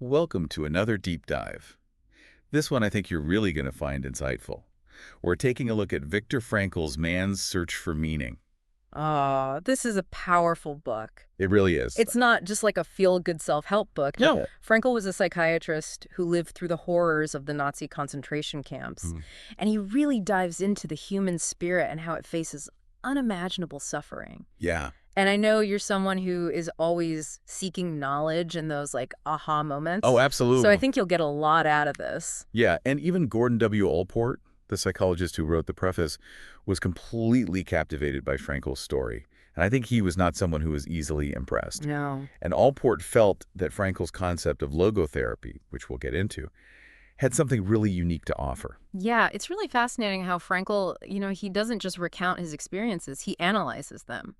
Welcome to another deep dive. This one I think you're really going to find insightful. We're taking a look at Viktor Frankl's Man's Search for Meaning. Oh, this is a powerful book. It really is. It's not just like a feel-good self-help book. No. Frankl was a psychiatrist who lived through the horrors of the Nazi concentration camps. Mm. And he really dives into the human spirit and how it faces unimaginable suffering. Yeah. And I know you're someone who is always seeking knowledge and those like aha moments. Oh, absolutely. So I think you'll get a lot out of this. Yeah, and even Gordon W. Allport, the psychologist who wrote the preface, was completely captivated by Frankl's story. And I think he was not someone who was easily impressed. No. And Allport felt that Frankl's concept of logotherapy, which we'll get into, had something really unique to offer. Yeah, it's really fascinating how Frankl, he doesn't just recount his experiences, he analyzes them.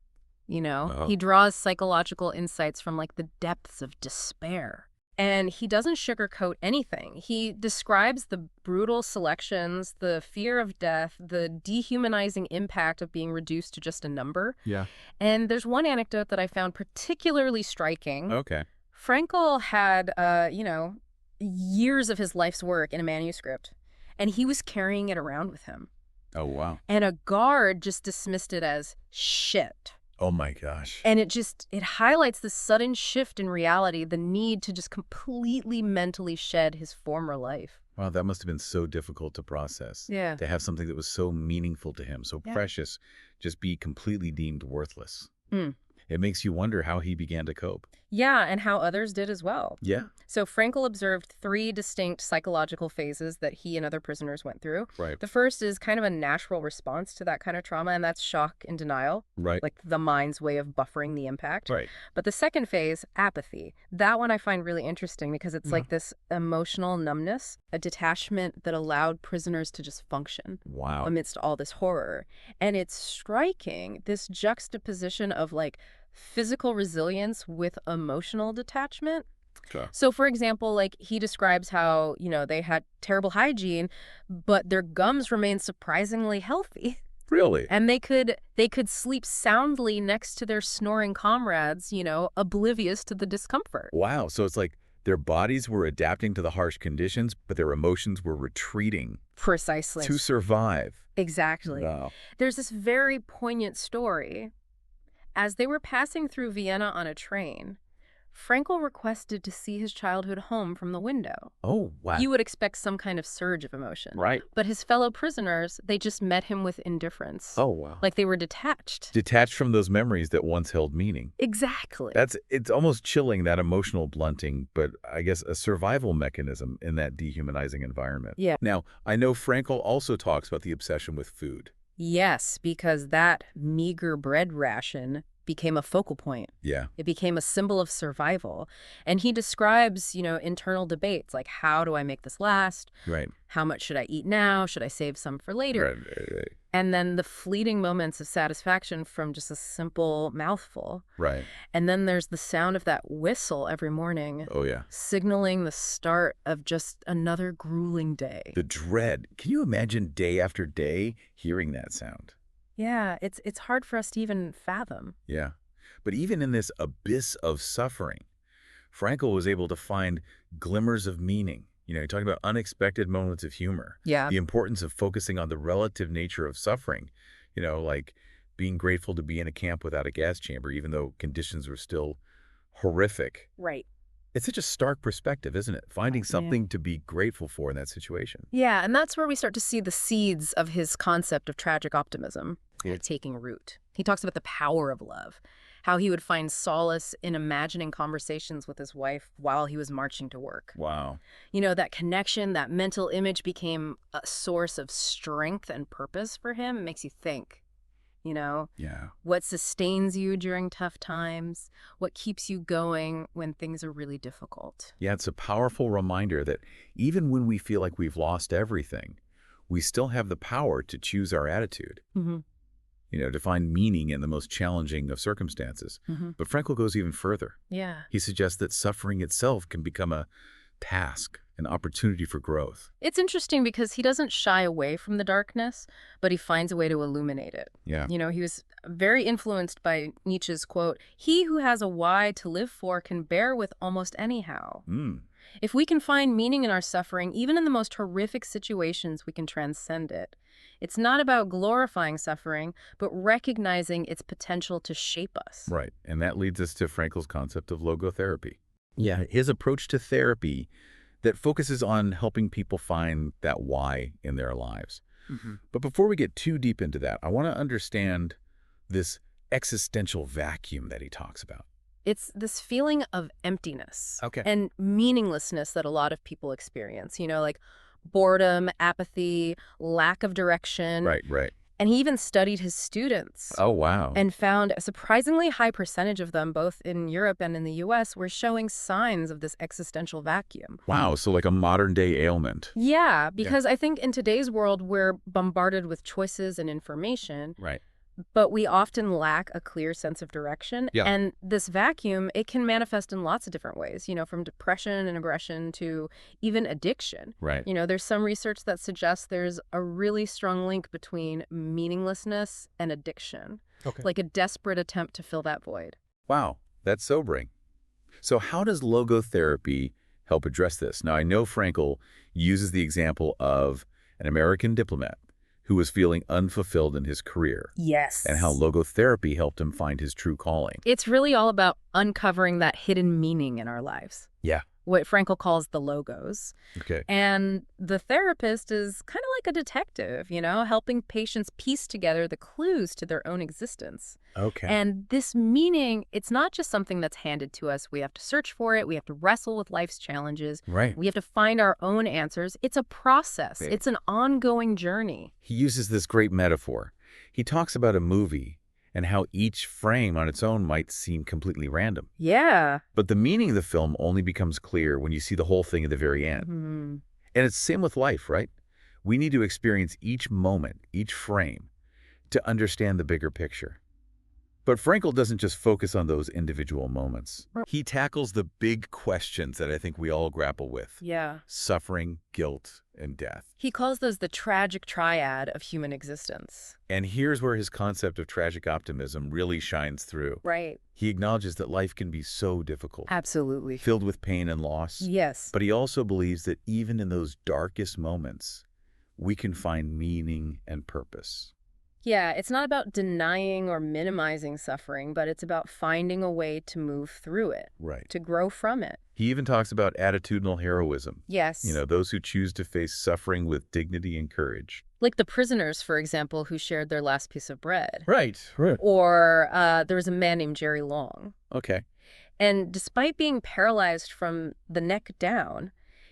Oh. He draws psychological insights from like the depths of despair. And he doesn't sugarcoat anything. He describes the brutal selections, the fear of death, the dehumanizing impact of being reduced to just a number. Yeah. And there's one anecdote that I found particularly striking. Okay. Frankl had, years of his life's work in a manuscript, and he was carrying it around with him. Oh, wow. And a guard just dismissed it as shit. Oh, my gosh. And it highlights the sudden shift in reality, the need to just completely mentally shed his former life. Wow, that must have been so difficult to process. Yeah. To have something that was so meaningful to him, so precious, just be completely deemed worthless. Mm. It makes you wonder how he began to cope. Yeah, and how others did as well. Yeah. So Frankl observed 3 distinct psychological phases that he and other prisoners went through. Right. The first is kind of a natural response to that kind of trauma, and that's shock and denial. Right. Like the mind's way of buffering the impact. Right. But the second phase, apathy, that one I find really interesting because it's like this emotional numbness, a detachment that allowed prisoners to just function. Wow. Amidst all this horror. And it's striking, this juxtaposition of like physical resilience with emotional detachment. Sure. So, for example, like he describes how, they had terrible hygiene, but their gums remained surprisingly healthy. Really? And they could sleep soundly next to their snoring comrades, oblivious to the discomfort. Wow. So it's like their bodies were adapting to the harsh conditions, but their emotions were retreating. Precisely. To survive. Exactly. Wow. There's this very poignant story. As they were passing through Vienna on a train, Frankl requested to see his childhood home from the window. Oh, wow. You would expect some kind of surge of emotion. Right. But his fellow prisoners, they just met him with indifference. Oh, wow. Like they were detached. Detached from those memories that once held meaning. Exactly. It's almost chilling, that emotional blunting, but I guess a survival mechanism in that dehumanizing environment. Yeah. Now, I know Frankl also talks about the obsession with food. Yes, because that meager bread ration became a focal point. Yeah. It became a symbol of survival. And he describes, internal debates like, how do I make this last? Right. How much should I eat now? Should I save some for later? Right. And then the fleeting moments of satisfaction from just a simple mouthful. Right. And then there's the sound of that whistle every morning. Oh, yeah. Signaling the start of just another grueling day. The dread. Can you imagine day after day hearing that sound? Yeah, it's hard for us to even fathom. Yeah. But even in this abyss of suffering, Frankl was able to find glimmers of meaning. You're talking about unexpected moments of humor. Yeah. The importance of focusing on the relative nature of suffering. Like being grateful to be in a camp without a gas chamber, even though conditions were still horrific. Right. It's such a stark perspective, isn't it? Finding something to be grateful for in that situation. Yeah, and that's where we start to see the seeds of his concept of tragic optimism taking root. He talks about the power of love, how he would find solace in imagining conversations with his wife while he was marching to work. Wow. That connection, that mental image became a source of strength and purpose for him. It makes you think. Yeah. What sustains you during tough times, what keeps you going when things are really difficult. Yeah, it's a powerful reminder that even when we feel like we've lost everything, we still have the power to choose our attitude, to find meaning in the most challenging of circumstances. But Frankl goes even further. Yeah. He suggests that suffering itself can become a task, an opportunity for growth. It's interesting because he doesn't shy away from the darkness, but he finds a way to illuminate it. Yeah. He was very influenced by Nietzsche's quote, "He who has a why to live for can bear with almost anyhow." If we can find meaning in our suffering, even in the most horrific situations, we can transcend it. It's not about glorifying suffering, but recognizing its potential to shape us. Right. And that leads us to Frankl's concept of logotherapy. Yeah, his approach to therapy that focuses on helping people find that why in their lives. But before we get too deep into that, I want to understand this existential vacuum that he talks about. It's this feeling of emptiness Okay. and meaninglessness that a lot of people experience, like boredom, apathy, lack of direction. Right. And he even studied his students Oh, wow. and found a surprisingly high percentage of them, both in Europe and in the US, were showing signs of this existential vacuum. Wow, so like a modern-day ailment. Yeah, because I think in today's world, we're bombarded with choices and information. Right. But we often lack a clear sense of direction. Yeah. And this vacuum, it can manifest in lots of different ways, from depression and aggression to even addiction. Right. There's some research that suggests there's a really strong link between meaninglessness and addiction. Okay. Like a desperate attempt to fill that void. Wow, that's sobering. So how does logotherapy help address this? Now, I know Frankl uses the example of an American diplomat who was feeling unfulfilled in his career. Yes. And how logotherapy helped him find his true calling. It's really all about uncovering that hidden meaning in our lives. Yeah. What Frankl calls the logos. Okay. And the therapist is kind of like a detective, helping patients piece together the clues to their own existence. Okay. And this meaning, it's not just something that's handed to us. We have to search for it. We have to wrestle with life's challenges. Right. We have to find our own answers. It's a process. Right. It's an ongoing journey. He uses this great metaphor. He talks about a movie and how each frame on its own might seem completely random. Yeah. But the meaning of the film only becomes clear when you see the whole thing at the very end. And it's the same with life, right? We need to experience each moment, each frame, to understand the bigger picture. But Frankl doesn't just focus on those individual moments. He tackles the big questions that I think we all grapple with. Yeah. Suffering, guilt, and death. He calls those the tragic triad of human existence. And here's where his concept of tragic optimism really shines through. Right. He acknowledges that life can be so difficult, Absolutely. filled with pain and loss. Yes. But he also believes that even in those darkest moments, we can find meaning and purpose. Yeah, it's not about denying or minimizing suffering, but it's about finding a way to move through it, Right. to grow from it. He even talks about attitudinal heroism. Yes. Those who choose to face suffering with dignity and courage. Like the prisoners, for example, who shared their last piece of bread. Right. Or there was a man named Jerry Long. Okay. And despite being paralyzed from the neck down,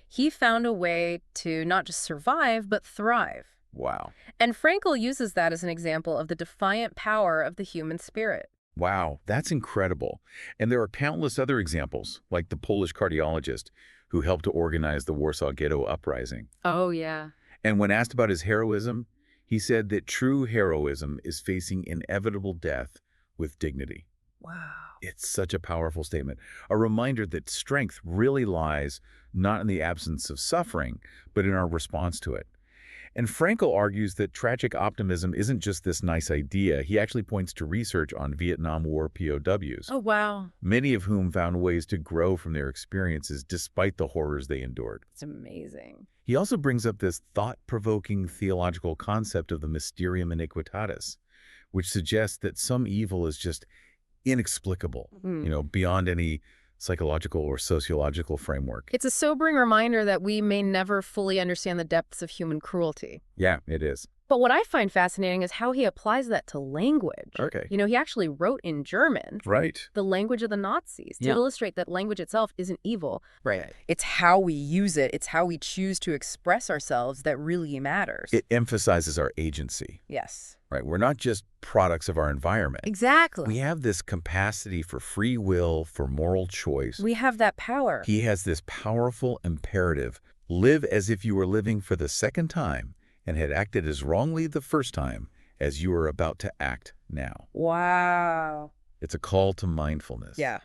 he found a way to not just survive, but thrive. Wow. And Frankl uses that as an example of the defiant power of the human spirit. Wow, that's incredible. And there are countless other examples, like the Polish cardiologist who helped to organize the Warsaw Ghetto Uprising. Oh, yeah. And when asked about his heroism, he said that true heroism is facing inevitable death with dignity. Wow. It's such a powerful statement, a reminder that strength really lies not in the absence of suffering, but in our response to it. And Frankl argues that tragic optimism isn't just this nice idea. He actually points to research on Vietnam War POWs. Oh, wow. Many of whom found ways to grow from their experiences despite the horrors they endured. It's amazing. He also brings up this thought-provoking theological concept of the mysterium iniquitatis, which suggests that some evil is just inexplicable, beyond any psychological or sociological framework. It's a sobering reminder that we may never fully understand the depths of human cruelty. Yeah, it is. But what I find fascinating is how he applies that to language. Okay. He actually wrote in German, Right. the language of the Nazis, to illustrate that language itself isn't evil. Right. It's how we use it, it's how we choose to express ourselves that really matters. It emphasizes our agency. Yes. Right. We're not just products of our environment. Exactly. We have this capacity for free will, for moral choice. We have that power. He has this powerful imperative. Live as if you were living for the second time and had acted as wrongly the first time as you are about to act now. Wow. It's a call to mindfulness. Yeah.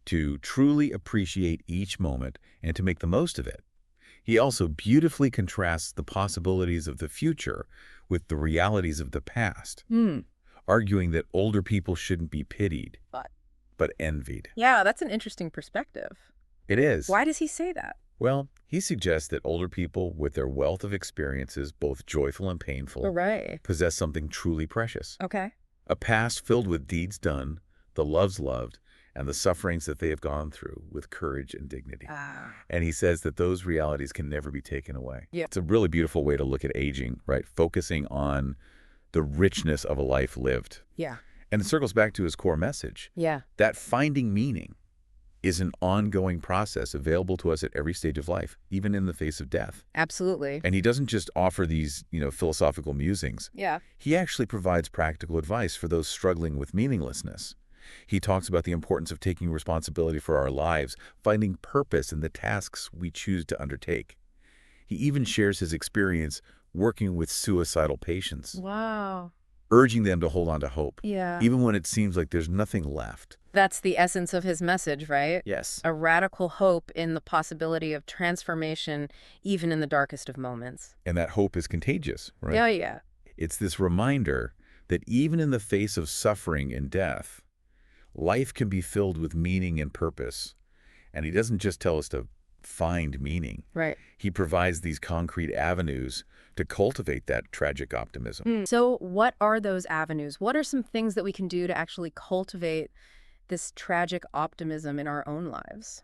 To truly appreciate each moment and to make the most of it. He also beautifully contrasts the possibilities of the future with the realities of the past, arguing that older people shouldn't be pitied, but envied. Yeah, that's an interesting perspective. It is. Why does he say that? Well, he suggests that older people with their wealth of experiences, both joyful and painful, Right. possess something truly precious. Okay. A past filled with deeds done, the loves loved, and the sufferings that they have gone through with courage and dignity. Ah. And he says that those realities can never be taken away. Yeah. It's a really beautiful way to look at aging, right? Focusing on the richness of a life lived. Yeah. And it circles back to his core message, Yeah. that finding meaning is an ongoing process available to us at every stage of life, even in the face of death. Absolutely. And he doesn't just offer these, philosophical musings. Yeah. He actually provides practical advice for those struggling with meaninglessness. He talks about the importance of taking responsibility for our lives, finding purpose in the tasks we choose to undertake. He even shares his experience working with suicidal patients, Wow. urging them to hold on to hope, Yeah. even when it seems like there's nothing left. That's the essence of his message, right? Yes. A radical hope in the possibility of transformation, even in the darkest of moments. And that hope is contagious, right? Yeah, yeah. It's this reminder that even in the face of suffering and death, life can be filled with meaning and purpose. And he doesn't just tell us to find meaning. Right. He provides these concrete avenues to cultivate that tragic optimism. So what are those avenues? What are some things that we can do to actually cultivate this tragic optimism in our own lives?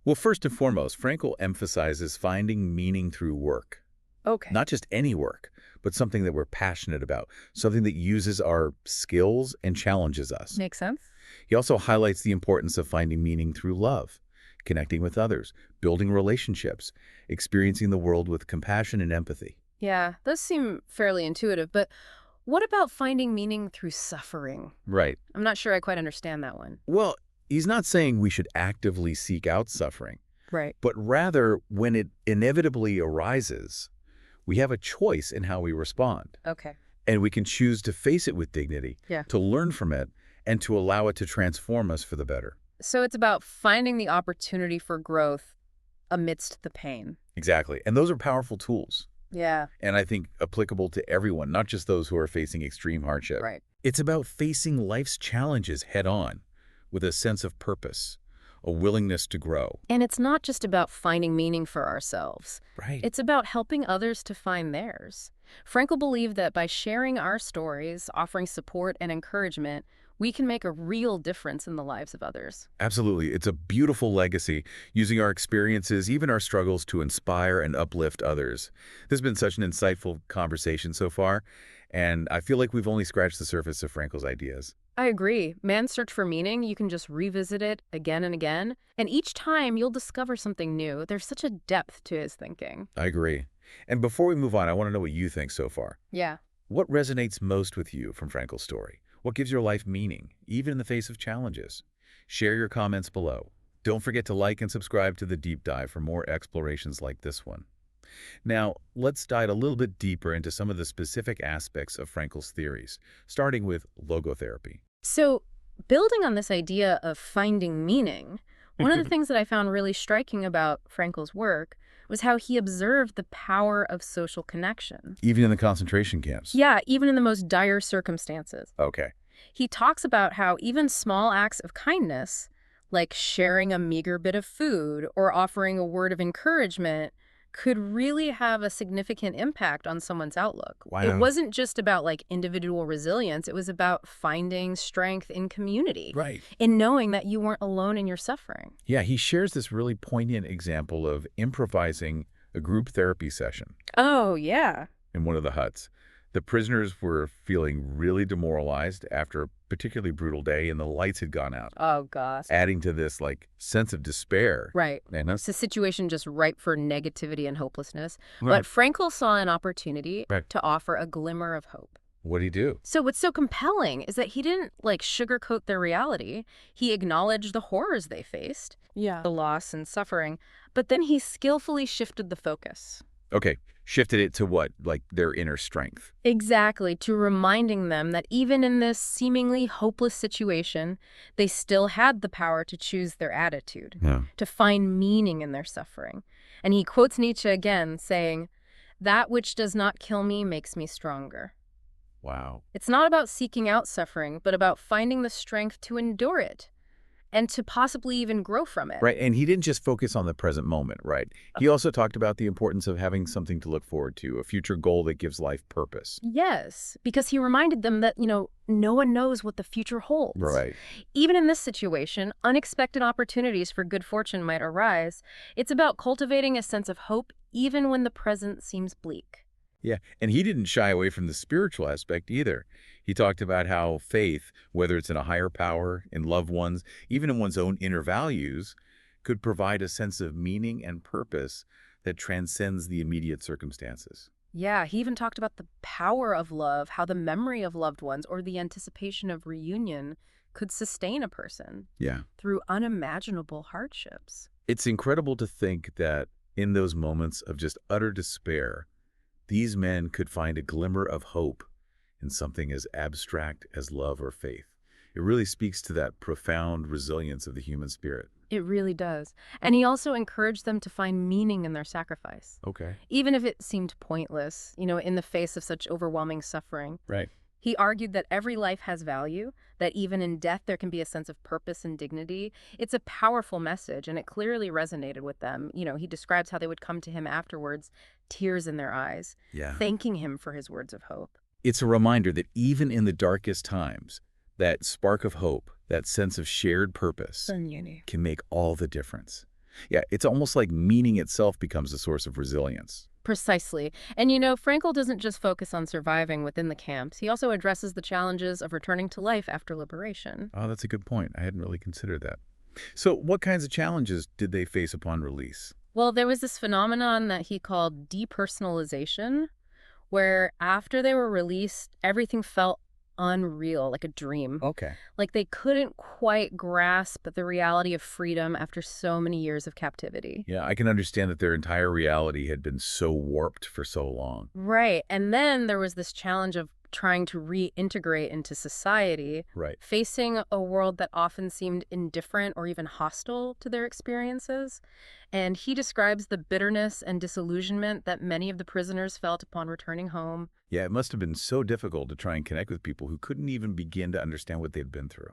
Well, first and foremost, Frankl emphasizes finding meaning through work. Okay. Not just any work, but something that we're passionate about, something that uses our skills and challenges us. Makes sense. He also highlights the importance of finding meaning through love, connecting with others, building relationships, experiencing the world with compassion and empathy. Yeah, those seem fairly intuitive, but what about finding meaning through suffering? Right. I'm not sure I quite understand that one. Well, he's not saying we should actively seek out suffering, Right. but rather when it inevitably arises, we have a choice in how we respond. Okay. And we can choose to face it with dignity, Yeah. to learn from it, and to allow it to transform us for the better. So it's about finding the opportunity for growth amidst the pain. Exactly. And those are powerful tools. Yeah. And I think applicable to everyone, not just those who are facing extreme hardship. Right. It's about facing life's challenges head on with a sense of purpose, a willingness to grow. And it's not just about finding meaning for ourselves. Right. It's about helping others to find theirs. Frankl believed that by sharing our stories, offering support and encouragement, we can make a real difference in the lives of others. Absolutely. It's a beautiful legacy, using our experiences, even our struggles, to inspire and uplift others. This has been such an insightful conversation so far, and I feel like we've only scratched the surface of Frankl's ideas. I agree. Man's search for meaning, you can just revisit it again and again, and each time you'll discover something new. There's such a depth to his thinking. I agree. And before we move on, I want to know what you think so far. Yeah. What resonates most with you from Frankl's story? What gives your life meaning, even in the face of challenges? Share your comments below. Don't forget to like and subscribe to The Deep Dive for more explorations like this one. Now, let's dive a little bit deeper into some of the specific aspects of Frankl's theories, starting with logotherapy. So, building on this idea of finding meaning, one of the things that I found really striking about Frankl's work was how he observed the power of social connection. Even in the concentration camps? Yeah, even in the most dire circumstances. Okay. He talks about how even small acts of kindness, like sharing a meager bit of food or offering a word of encouragement, could really have a significant impact on someone's outlook. Wow. It wasn't just about like individual resilience, it was about finding strength in community. Right. In knowing that you weren't alone in your suffering. Yeah, he shares this really poignant example of improvising a group therapy session Oh, yeah. in one of the huts. The prisoners were feeling really demoralized after a particularly brutal day, and the lights had gone out, Oh, gosh. adding to this sense of despair. Right. And It's a situation just ripe for negativity and hopelessness. Right. But Frankl saw an opportunity Right. to offer a glimmer of hope. What'd he do? So what's so compelling is that he didn't sugarcoat their reality. He acknowledged the horrors they faced, Yeah. the loss and suffering, but then he skillfully shifted the focus. Okay, shifted it to what? Like their inner strength. Exactly, to reminding them that even in this seemingly hopeless situation, they still had the power to choose their attitude, Yeah. to find meaning in their suffering. And he quotes Nietzsche again, saying, "That which does not kill me makes me stronger." Wow. It's not about seeking out suffering, but about finding the strength to endure it. and to possibly even grow from it. Right, and he didn't just focus on the present moment, right? He also talked about the importance of having something to look forward to, a future goal that gives life purpose. Yes, because he reminded them that, no one knows what the future holds. Right. Even in this situation, unexpected opportunities for good fortune might arise. It's about cultivating a sense of hope even when the present seems bleak. Yeah, and he didn't shy away from the spiritual aspect either. He talked about how faith, whether it's in a higher power, in loved ones, even in one's own inner values, could provide a sense of meaning and purpose that transcends the immediate circumstances. Yeah, he even talked about the power of love, how the memory of loved ones or the anticipation of reunion could sustain a person Yeah. through unimaginable hardships. It's incredible to think that in those moments of just utter despair, these men could find a glimmer of hope in something as abstract as love or faith. It really speaks to that profound resilience of the human spirit. It really does. And he also encouraged them to find meaning in their sacrifice, Okay. even if it seemed pointless, in the face of such overwhelming suffering. Right. He argued that every life has value, that even in death there can be a sense of purpose and dignity. It's a powerful message, and it clearly resonated with them. He describes how they would come to him afterwards, tears in their eyes, Yeah. thanking him for his words of hope. It's a reminder that even in the darkest times, that spark of hope, that sense of shared purpose, can make all the difference. Yeah, it's almost like meaning itself becomes a source of resilience. Precisely. And Frankl doesn't just focus on surviving within the camps. He also addresses the challenges of returning to life after liberation. Oh, that's a good point. I hadn't really considered that. So what kinds of challenges did they face upon release? Well, there was this phenomenon that he called depersonalization, where after they were released, everything felt unreal, like a dream. Okay. Like they couldn't quite grasp the reality of freedom after so many years of captivity. Yeah, I can understand that their entire reality had been so warped for so long. Right. And then there was this challenge of trying to reintegrate into society, Right. facing a world that often seemed indifferent or even hostile to their experiences. And he describes the bitterness and disillusionment that many of the prisoners felt upon returning home. Yeah, it must have been so difficult to try and connect with people who couldn't even begin to understand what they'd been through.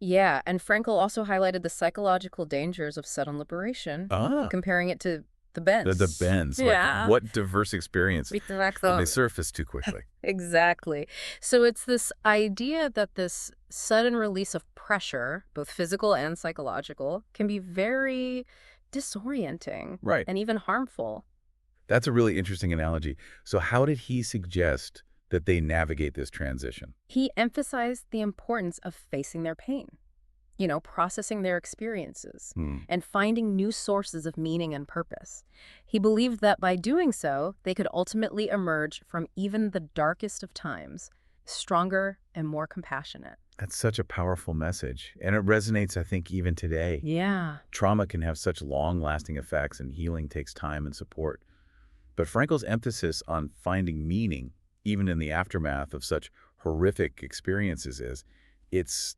Yeah, and Frankl also highlighted the psychological dangers of sudden liberation, comparing it to the bends. The bends. Yeah. Like, what diverse experience. Viktor They Frankl. surface too quickly. Exactly. So it's this idea that this sudden release of pressure, both physical and psychological, can be very disorienting Right. and even harmful. That's a really interesting analogy. So how did he suggest that they navigate this transition? He emphasized the importance of facing their pain, processing their experiences, and finding new sources of meaning and purpose. He believed that by doing so, they could ultimately emerge from even the darkest of times, stronger and more compassionate. That's such a powerful message. And it resonates, I think, even today. Yeah. Trauma can have such long-lasting effects, and healing takes time and support. But Frankl's emphasis on finding meaning, even in the aftermath of such horrific experiences, it's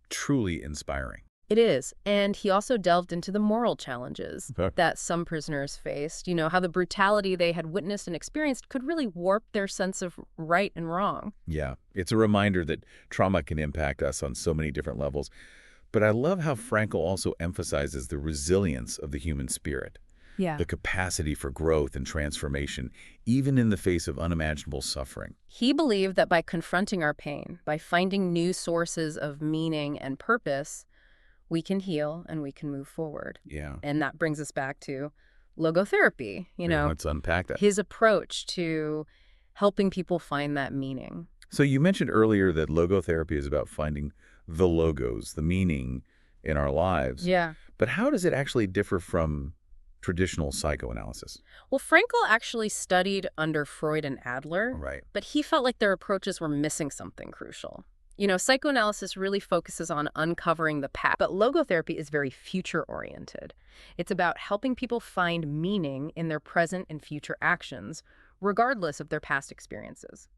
truly inspiring. It is. And he also delved into the moral challenges Okay. that some prisoners faced, how the brutality they had witnessed and experienced could really warp their sense of right and wrong. Yeah, it's a reminder that trauma can impact us on so many different levels. But I love how Frankl also emphasizes the resilience of the human spirit, Yeah. the capacity for growth and transformation, even in the face of unimaginable suffering. He believed that by confronting our pain, by finding new sources of meaning and purpose, we can heal and we can move forward. Yeah. And that brings us back to logotherapy, Let's unpack that. his approach to helping people find that meaning. So you mentioned earlier that logotherapy is about finding the logos, the meaning in our lives. Yeah. But how does it actually differ from traditional psychoanalysis? Well, Frankl actually studied under Freud and Adler, Right. but he felt like their approaches were missing something crucial. Psychoanalysis really focuses on uncovering the past, but logotherapy is very future-oriented. It's about helping people find meaning in their present and future actions, regardless of their past experiences.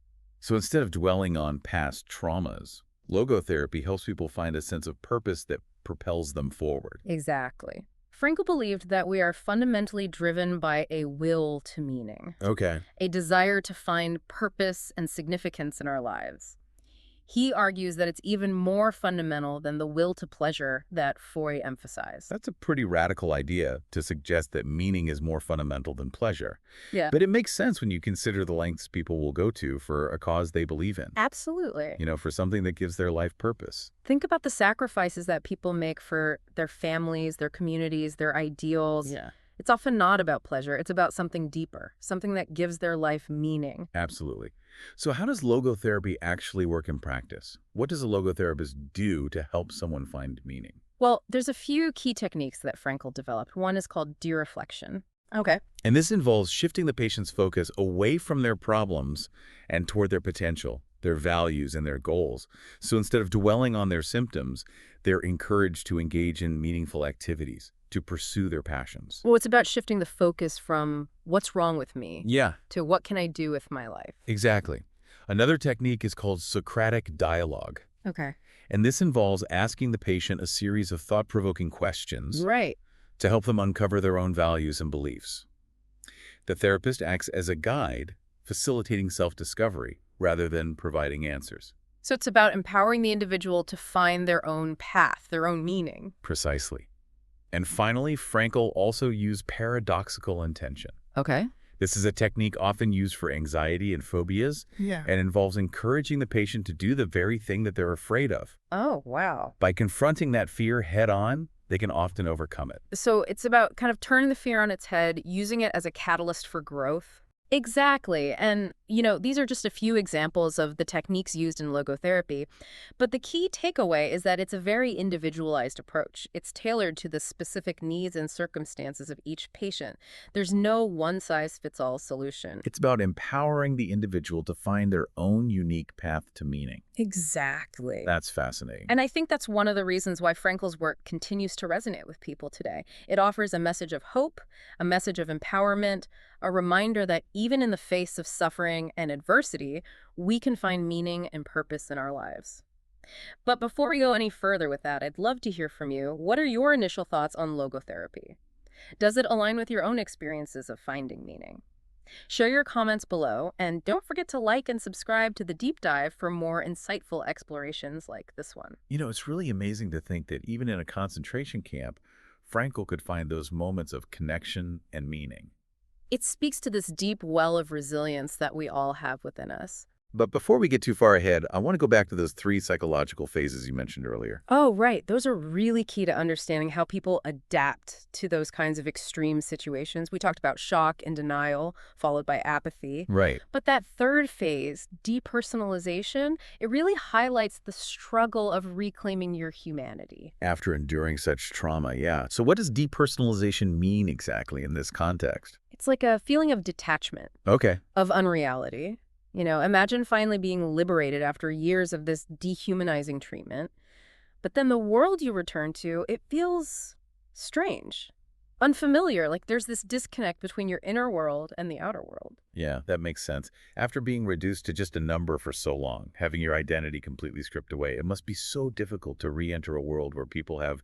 So instead of dwelling on past traumas, logotherapy helps people find a sense of purpose that propels them forward. Exactly. Frankl believed that we are fundamentally driven by a will to meaning, Okay. a desire to find purpose and significance in our lives. He argues that it's even more fundamental than the will to pleasure that Freud emphasized. That's a pretty radical idea to suggest that meaning is more fundamental than pleasure. Yeah. But it makes sense when you consider the lengths people will go to for a cause they believe in. Absolutely. For something that gives their life purpose. Think about the sacrifices that people make for their families, their communities, their ideals. Yeah. It's often not about pleasure. It's about something deeper, something that gives their life meaning. Absolutely. So how does logotherapy actually work in practice? What does a logotherapist do to help someone find meaning? Well, there's a few key techniques that Frankl developed. One is called de-reflection. Okay. And this involves shifting the patient's focus away from their problems and toward their potential, their values, and their goals. So instead of dwelling on their symptoms, they're encouraged to engage in meaningful activities, to pursue their passions. Well, it's about shifting the focus from what's wrong with me Yeah, to what can I do with my life. exactly. Another technique is called Socratic dialogue. Okay. And this involves asking the patient a series of thought-provoking questions Right. to help them uncover their own values and beliefs. The therapist acts as a guide, facilitating self-discovery rather than providing answers. So it's about empowering the individual to find their own path, their own meaning. Precisely. And finally, Frankl also used paradoxical intention. Okay. This is a technique often used for anxiety and phobias and involves encouraging the patient to do the very thing that they're afraid of. Oh, wow. By confronting that fear head-on, they can often overcome it. So it's about kind of turning the fear on its head, using it as a catalyst for growth. Exactly. And, these are just a few examples of the techniques used in logotherapy. But the key takeaway is that it's a very individualized approach. It's tailored to the specific needs and circumstances of each patient. There's no one-size-fits-all solution. It's about empowering the individual to find their own unique path to meaning. Exactly. That's fascinating. And I think that's one of the reasons why Frankl's work continues to resonate with people today. It offers a message of hope, a message of empowerment, a reminder that even in the face of suffering and adversity, we can find meaning and purpose in our lives. But before we go any further with that, I'd love to hear from you. What are your initial thoughts on logotherapy? Does it align with your own experiences of finding meaning? Share your comments below, and don't forget to like and subscribe to The Deep Dive for more insightful explorations like this one. It's really amazing to think that even in a concentration camp, Frankl could find those moments of connection and meaning. It speaks to this deep well of resilience that we all have within us. But before we get too far ahead, I want to go back to those 3 psychological phases you mentioned earlier. Oh, right. Those are really key to understanding how people adapt to those kinds of extreme situations. We talked about shock and denial, followed by apathy. Right. But that third phase, depersonalization, it really highlights the struggle of reclaiming your humanity. After enduring such trauma, yeah. So what does depersonalization mean exactly in this context? It's like a feeling of detachment, Okay. of unreality. Imagine finally being liberated after years of this dehumanizing treatment. But then the world you return to, it feels strange, unfamiliar. Like there's this disconnect between your inner world and the outer world. Yeah, that makes sense. After being reduced to just a number for so long, having your identity completely stripped away, it must be so difficult to re-enter a world where people have,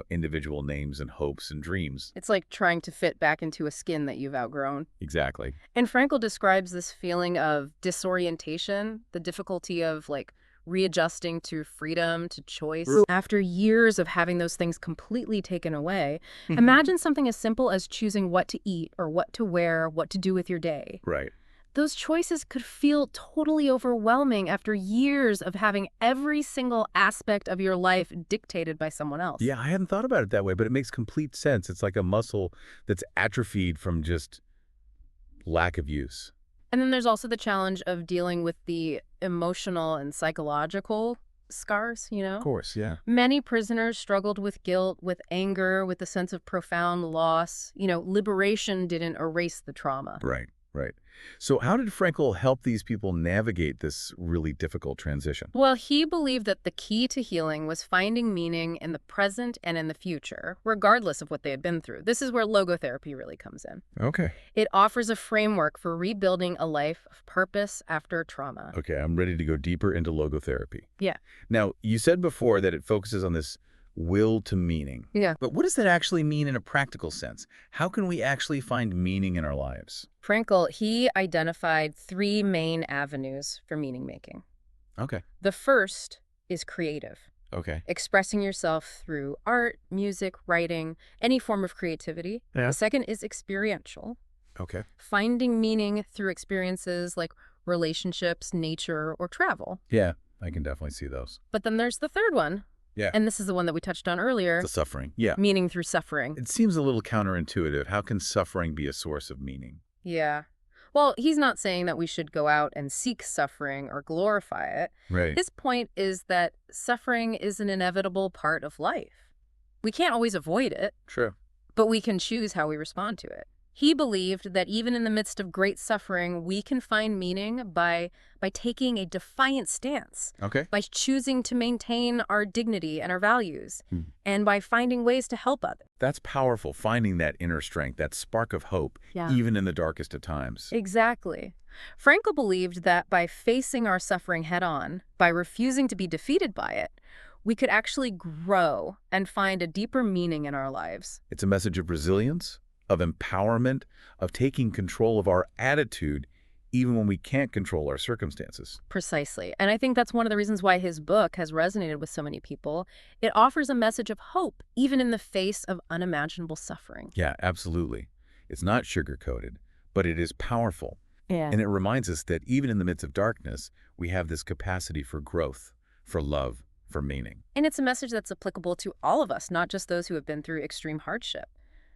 individual names and hopes and dreams. It's like trying to fit back into a skin that you've outgrown. Exactly. And Frankl describes this feeling of disorientation, the difficulty of readjusting to freedom, to choice. After years of having those things completely taken away, imagine something as simple as choosing what to eat or what to wear, what to do with your day. Right. Those choices could feel totally overwhelming after years of having every single aspect of your life dictated by someone else. Yeah, I hadn't thought about it that way, but it makes complete sense. It's like a muscle that's atrophied from just lack of use. And then there's also the challenge of dealing with the emotional and psychological scars, Of course, yeah. Many prisoners struggled with guilt, with anger, with a sense of profound loss. Liberation didn't erase the trauma. Right. So how did Frankl help these people navigate this really difficult transition? Well, he believed that the key to healing was finding meaning in the present and in the future, regardless of what they had been through. This is where logotherapy really comes in. Okay. It offers a framework for rebuilding a life of purpose after trauma. Okay, I'm ready to go deeper into logotherapy. Yeah. Now, you said before that it focuses on this will to meaning. Yeah. But what does that actually mean in a practical sense? How can we actually find meaning in our lives? Frankl, he identified 3 main avenues for meaning making. Okay. The first is creative, Okay. expressing yourself through art, music, writing, any form of creativity. Yeah. The second is experiential, Okay. finding meaning through experiences like relationships, nature, or travel. Yeah, I can definitely see those. But then there's the third one, Yeah. and this is the one that we touched on earlier, The suffering. Yeah. meaning through suffering. It seems a little counterintuitive. How can suffering be a source of meaning? Yeah. Well, he's not saying that we should go out and seek suffering or glorify it. Right. His point is that suffering is an inevitable part of life. We can't always avoid it, True. but we can choose how we respond to it. He believed that even in the midst of great suffering, we can find meaning by taking a defiant stance, Okay. by choosing to maintain our dignity and our values, Hmm. and by finding ways to help others. That's powerful, finding that inner strength, that spark of hope, even in the darkest of times. Exactly. Frankl believed that by facing our suffering head-on, by refusing to be defeated by it, we could actually grow and find a deeper meaning in our lives. It's a message of resilience, of empowerment, of taking control of our attitude, even when we can't control our circumstances. Precisely. And I think that's one of the reasons why his book has resonated with so many people. It offers a message of hope, even in the face of unimaginable suffering. Yeah, absolutely. It's not sugar-coated, but it is powerful. And it reminds us that even in the midst of darkness, we have this capacity for growth, for love, for meaning. And it's a message that's applicable to all of us, not just those who have been through extreme hardship.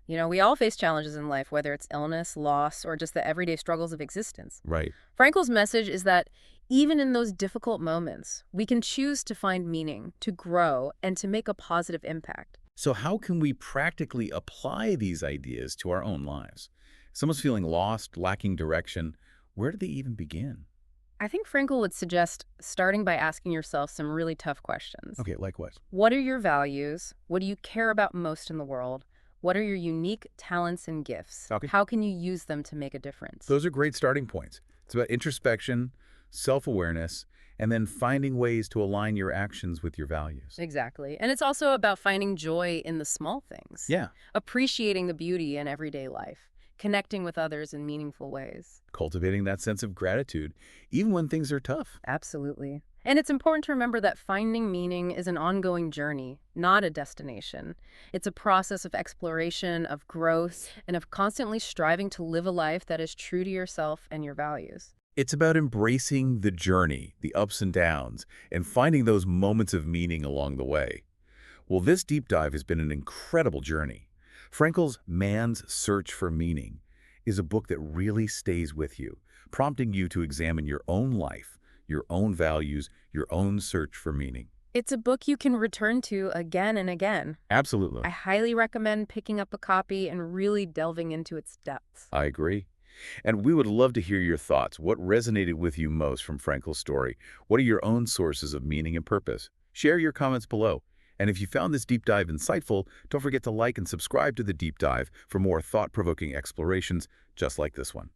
You know, we all face challenges in life, whether it's illness, loss, or just the everyday struggles of existence. Right. Frankl's message is that even in those difficult moments, we can choose to find meaning, to grow, and to make a positive impact. So how can we practically apply these ideas to our own lives? Someone's feeling lost, lacking direction. Where do they even begin? I think Frankl would suggest starting by asking yourself some really tough questions. Okay, like what? What are your values? What do you care about most in the world? What are your unique talents and gifts? Okay. How can you use them to make a difference? Those are great starting points. It's about introspection, self-awareness, and then finding ways to align your actions with your values. Exactly. And it's also about finding joy in the small things. Yeah. Appreciating the beauty in everyday life. Connecting with others in meaningful ways. Cultivating that sense of gratitude, even when things are tough. Absolutely. And it's important to remember that finding meaning is an ongoing journey, not a destination. It's a process of exploration, of growth, and of constantly striving to live a life that is true to yourself and your values. It's about embracing the journey, the ups and downs, and finding those moments of meaning along the way. Well, this deep dive has been an incredible journey. Frankl's Man's Search for Meaning is a book that really stays with you, prompting you to examine your own life, your own values, your own search for meaning. It's a book you can return to again and again. Absolutely. I highly recommend picking up a copy and really delving into its depths. I agree. And we would love to hear your thoughts. What resonated with you most from Frankl's story? What are your own sources of meaning and purpose? Share your comments below. And if you found this deep dive insightful, don't forget to like and subscribe to The Deep Dive for more thought-provoking explorations just like this one.